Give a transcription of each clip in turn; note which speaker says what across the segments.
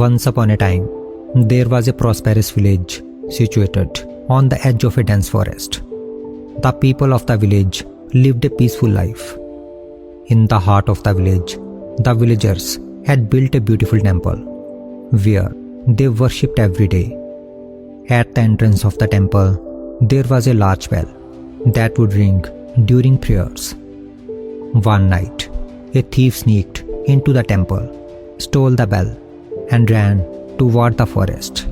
Speaker 1: Once upon a time, there was a prosperous village situated on the edge of a dense forest. The people of the village lived a peaceful life. In the heart of the village, the villagers had built a beautiful temple where they worshipped every day. At the entrance of the temple, there was a large bell that would ring during prayers. One night, a thief sneaked into the temple, stole the bell, and ran toward the forest.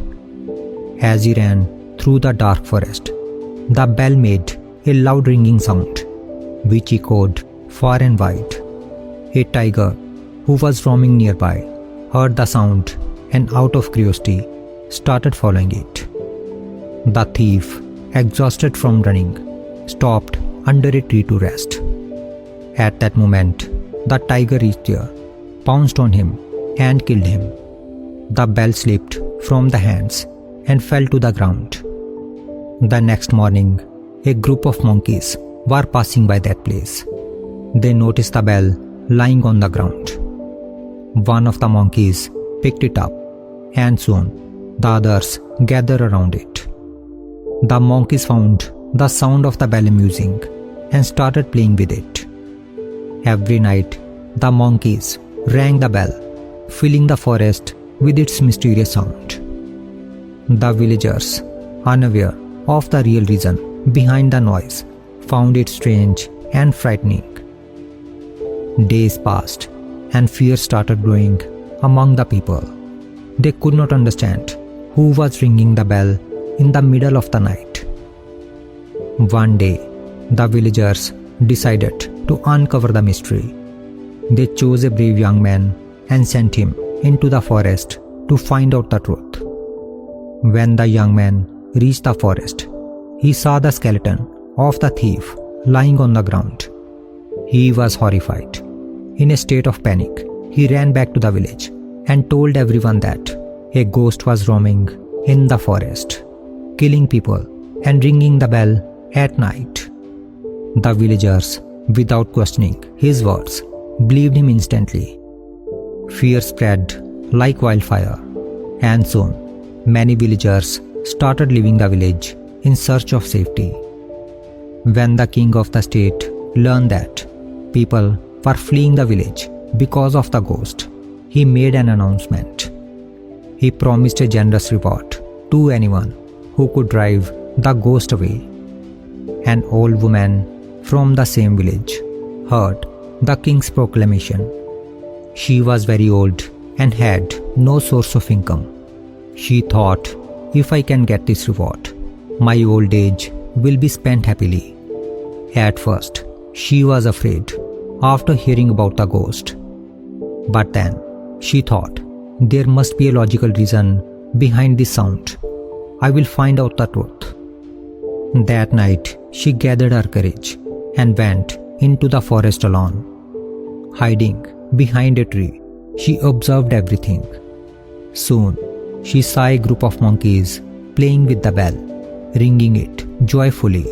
Speaker 1: As he ran through the dark forest, the bell made a loud ringing sound, which echoed far and wide. A tiger who was roaming nearby heard the sound and, out of curiosity, started following it. The thief, exhausted from running, stopped under a tree to rest. At that moment, the tiger reached there, pounced on him, and killed him. The bell slipped from the hands and fell to the ground. The next morning, a group of monkeys were passing by that place. They noticed the bell lying on the ground. One of the monkeys picked it up, and soon the others gathered around it. The monkeys found the sound of the bell amusing and started playing with it. Every night, the monkeys rang the bell, filling the forest with its mysterious sound. The villagers, unaware of the real reason behind the noise, found it strange and frightening. Days passed, and fear started growing among the people. They could not understand who was ringing the bell in the middle of the night. One day, the villagers decided to uncover the mystery. They chose a brave young man and sent him into the forest to find out the truth. When the young man reached the forest, he saw the skeleton of the thief lying on the ground. He was horrified. In a state of panic, he ran back to the village and told everyone that a ghost was roaming in the forest, killing people and ringing the bell at night. The villagers, without questioning his words, believed him instantly. Fear spread like wildfire, and soon many villagers started leaving the village in search of safety. When the king of the state learned that people were fleeing the village because of the ghost, he made an announcement. He promised a generous reward to anyone who could drive the ghost away. An old woman from the same village heard the king's proclamation. She was very old and had no source of income. She thought, if I can get this reward, my old age will be spent happily. At first, she was afraid after hearing about the ghost. But then, she thought, there must be a logical reason behind this sound. I will find out the truth. That night, she gathered her courage and went into the forest alone. Hiding behind a tree, she observed everything. Soon, she saw a group of monkeys playing with the bell, ringing it joyfully.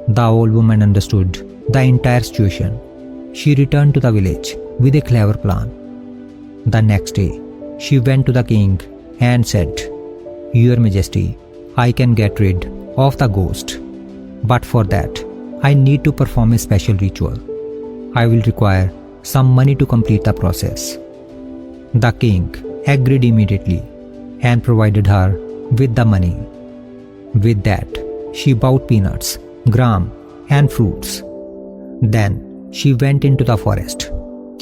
Speaker 1: The old woman understood the entire situation. She returned to the village with a clever plan. The next day, she went to the king and said, "Your Majesty, I can get rid of the ghost. But for that, I need to perform a special ritual. I will require some money to complete the process." The king agreed immediately and provided her with the money. With that, she bought peanuts, gram, and fruits. Then she went into the forest,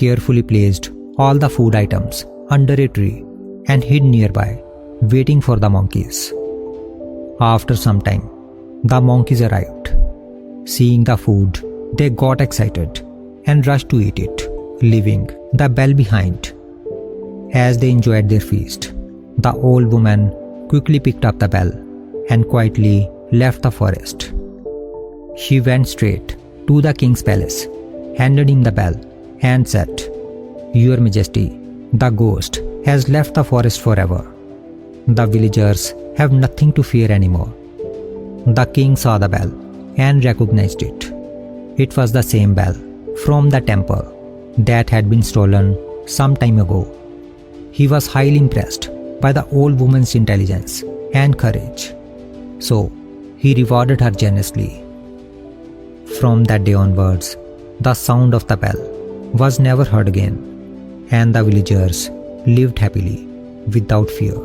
Speaker 1: carefully placed all the food items under a tree, and hid nearby, waiting for the monkeys. After some time, the monkeys arrived. Seeing the food, they got excited and rushed to eat it, leaving the bell behind. As they enjoyed their feast, the old woman quickly picked up the bell and quietly left the forest. She went straight to the king's palace, handed him the bell, and said, "Your Majesty, the ghost has left the forest forever. The villagers have nothing to fear anymore." The king saw the bell and recognized it. It was the same bell from the temple that had been stolen some time ago. He was highly impressed by the old woman's intelligence and courage, so he rewarded her generously. From that day onwards, the sound of the bell was never heard again, and the villagers lived happily without fear.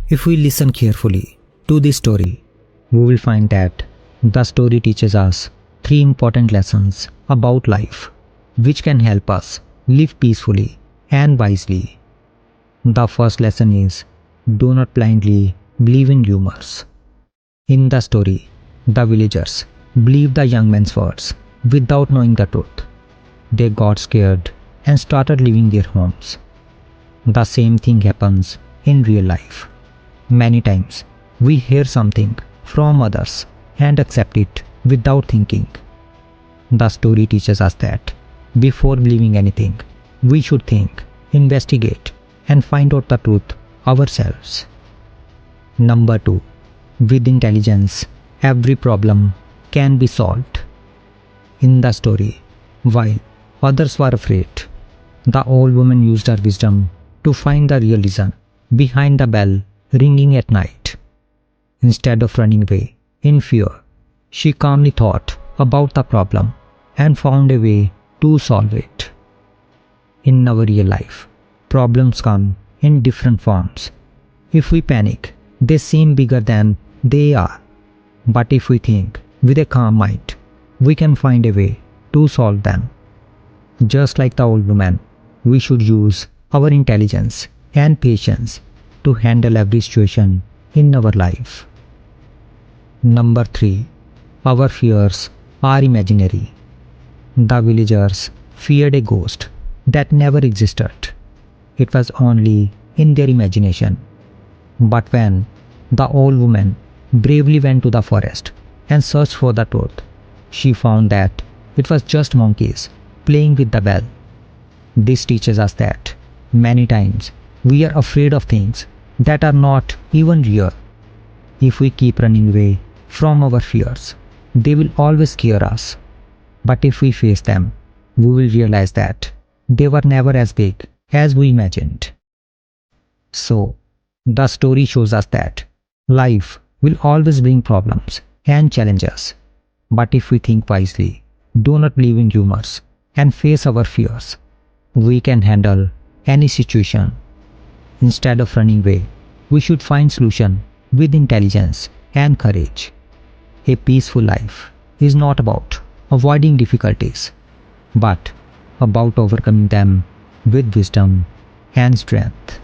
Speaker 1: If we listen carefully to this story, we will find that the story teaches us three important lessons about life, which can help us live peacefully and wisely. The first lesson is, do not blindly believe in rumors. In the story, the villagers believed the young man's words without knowing the truth. They got scared and started leaving their homes. The same thing happens in real life. Many times, we hear something from others and accept it without thinking. The story teaches us that before believing anything, we should think, investigate, and find out the truth ourselves. Number 2. With intelligence, every problem can be solved. In the story, while others were afraid, the old woman used her wisdom to find the real reason behind the bell ringing at night. Instead of running away in fear, she calmly thought about the problem and found a way to solve it. In our real life, problems come in different forms. If we panic, they seem bigger than they are. But if we think with a calm mind, we can find a way to solve them. Just like the old woman, we should use our intelligence and patience to handle every situation in our life. Number 3. Our fears are imaginary. The villagers feared a ghost that never existed. It was only in their imagination. But when the old woman bravely went to the forest and searched for the truth, she found that it was just monkeys playing with the bell. This teaches us that many times we are afraid of things that are not even real. If we keep running away from our fears, they will always scare us. But if we face them, we will realize that they were never as big as we imagined. So, the story shows us that life will always bring problems and challenges. But if we think wisely, do not believe in rumors, and face our fears, we can handle any situation. Instead of running away, we should find solution with intelligence and courage. A peaceful life is not about avoiding difficulties, but about overcoming them with wisdom and strength.